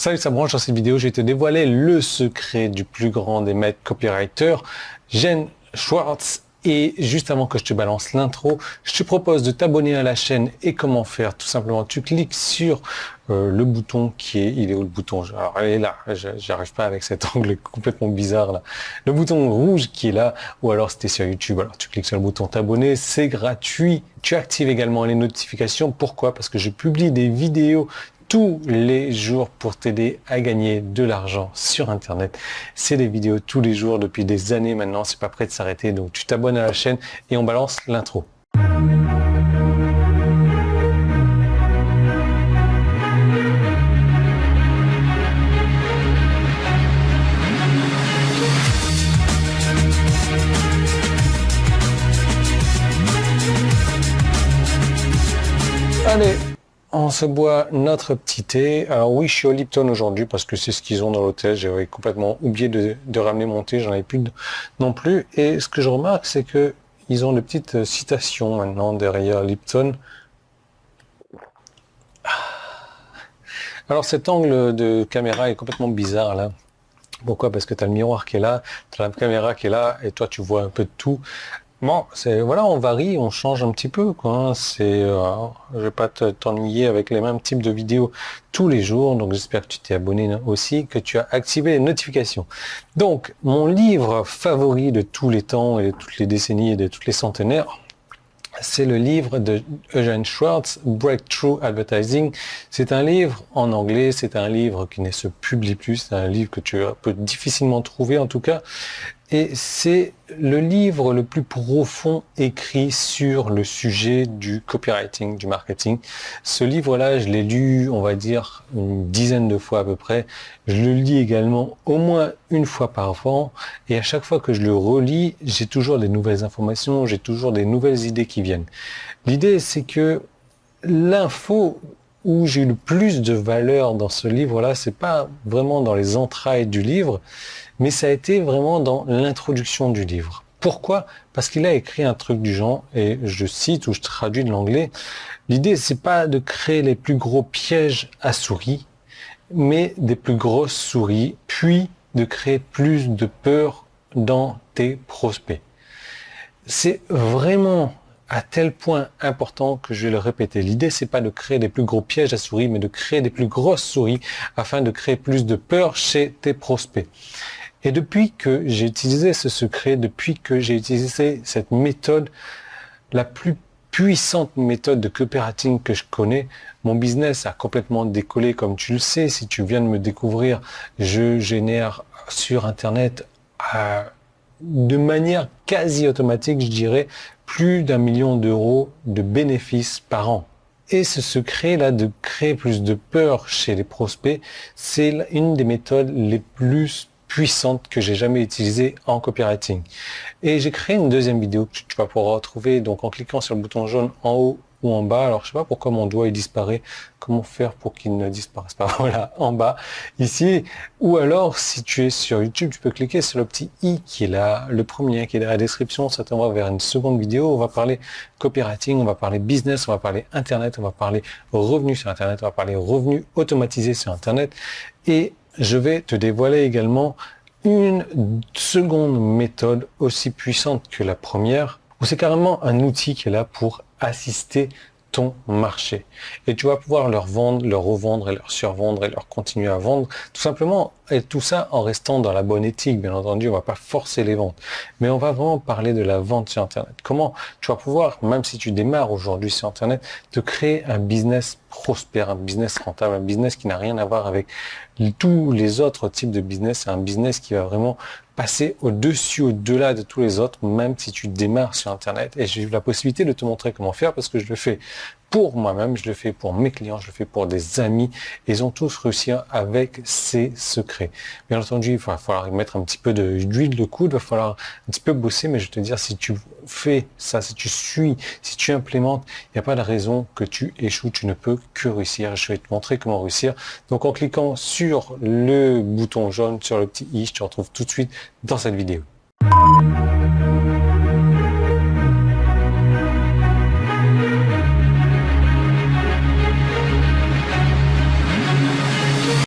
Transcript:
Salut, ça branche. Dans cette vidéo, je vais te dévoiler le secret du plus grand des maîtres copywriters, Jen Schwartz. Et juste avant que je te balance l'intro, je te propose de t'abonner à la chaîne. Et comment faire? Tout simplement, tu cliques sur le bouton il est où le bouton? Alors, elle est là. J'arrive pas avec cet angle complètement bizarre là. Le bouton rouge qui est là, ou alors c'était sur YouTube. Alors, tu cliques sur le bouton t'abonner, c'est gratuit. Tu actives également les notifications. Pourquoi? Parce que je publie des vidéos tous les jours pour t'aider à gagner de l'argent sur Internet. C'est des vidéos tous les jours depuis des années maintenant, c'est pas prêt de s'arrêter. Donc tu t'abonnes à la chaîne et on balance l'intro. Allez, on se boit notre petit thé. Alors oui, je suis au Lipton aujourd'hui parce que c'est ce qu'ils ont dans l'hôtel. J'avais complètement oublié de ramener mon thé, j'en avais plus non plus. Et ce que je remarque, c'est que ils ont de petites citations maintenant derrière Lipton. Alors cet angle de caméra est complètement bizarre là. Pourquoi? Parce que tu as le miroir qui est là, tu as la caméra qui est là, et toi tu vois un peu de tout. Bon, voilà, on varie, on change un petit peu, quoi. Hein. Je vais pas t'ennuyer avec les mêmes types de vidéos tous les jours. Donc, j'espère que tu t'es abonné aussi, que tu as activé les notifications. Donc, mon livre favori de tous les temps et de toutes les décennies et de toutes les centenaires, c'est le livre de Jen Schwartz, Breakthrough Advertising. C'est un livre en anglais, c'est un livre qui ne se publie plus, c'est un livre que tu peux difficilement trouver en tout cas. Et c'est le livre le plus profond écrit sur le sujet du copywriting, du marketing. Ce livre-là, je l'ai lu, on va dire, une dizaine de fois à peu près. Je le lis également au moins une fois par an. Et à chaque fois que je le relis, j'ai toujours des nouvelles informations, j'ai toujours des nouvelles idées qui viennent. L'idée, c'est que l'info où j'ai eu le plus de valeur dans ce livre-là, c'est pas vraiment dans les entrailles du livre, mais ça a été vraiment dans l'introduction du livre. Pourquoi? Parce qu'il a écrit un truc du genre, et je cite ou je traduis de l'anglais, l'idée c'est pas de créer les plus gros pièges à souris, mais des plus grosses souris, puis de créer plus de peur dans tes prospects. C'est vraiment à tel point important que je vais le répéter. L'idée, c'est pas de créer des plus gros pièges à souris, mais de créer des plus grosses souris afin de créer plus de peur chez tes prospects. Et depuis que j'ai utilisé ce secret, depuis que j'ai utilisé cette méthode, la plus puissante méthode de copywriting que je connais, mon business a complètement décollé. Comme tu le sais, si tu viens de me découvrir, je génère sur Internet de manière quasi automatique, je dirais, plus d'1 million d'euros de bénéfices par an. Et ce secret-là de créer plus de peur chez les prospects, c'est une des méthodes les plus puissante que j'ai jamais utilisée en copywriting. Et j'ai créé une deuxième vidéo que tu vas pouvoir retrouver donc en cliquant sur le bouton jaune en haut ou en bas. Alors je sais pas pourquoi mon doigt il disparaît. Comment faire pour qu'il ne disparaisse pas? Voilà, en bas, ici. Ou alors, si tu es sur YouTube, tu peux cliquer sur le petit i qui est là, le premier qui est dans la description. Ça t'envoie vers une seconde vidéo. On va parler copywriting, on va parler business, on va parler Internet, on va parler revenus sur Internet, on va parler revenus automatisés sur Internet. Et je vais te dévoiler également une seconde méthode aussi puissante que la première, où c'est carrément un outil qui est là pour assister ton marché. Et tu vas pouvoir leur vendre, leur revendre et leur survendre et leur continuer à vendre, tout simplement, et tout ça en restant dans la bonne éthique, bien entendu, on va pas forcer les ventes, mais on va vraiment parler de la vente sur Internet. Comment tu vas pouvoir, même si tu démarres aujourd'hui sur Internet, te créer un business prospère, un business rentable, un business qui n'a rien à voir avec tous les autres types de business. C'est un business qui va vraiment passer au-dessus, au-delà de tous les autres, même si tu démarres sur Internet. Et j'ai eu la possibilité de te montrer comment faire parce que je le fais pour moi-même, je le fais pour mes clients, je le fais pour des amis. Et ils ont tous réussi avec ces secrets. Bien entendu, il va falloir mettre un petit peu d'huile de coude, il va falloir un petit peu bosser, mais je vais te dire, si tu fais ça, si tu suis, si tu implémentes, il n'y a pas de raison que tu échoues, tu ne peux que réussir. Je vais te montrer comment réussir. Donc en cliquant sur le bouton jaune, sur le petit i, je te retrouve tout de suite dans cette vidéo.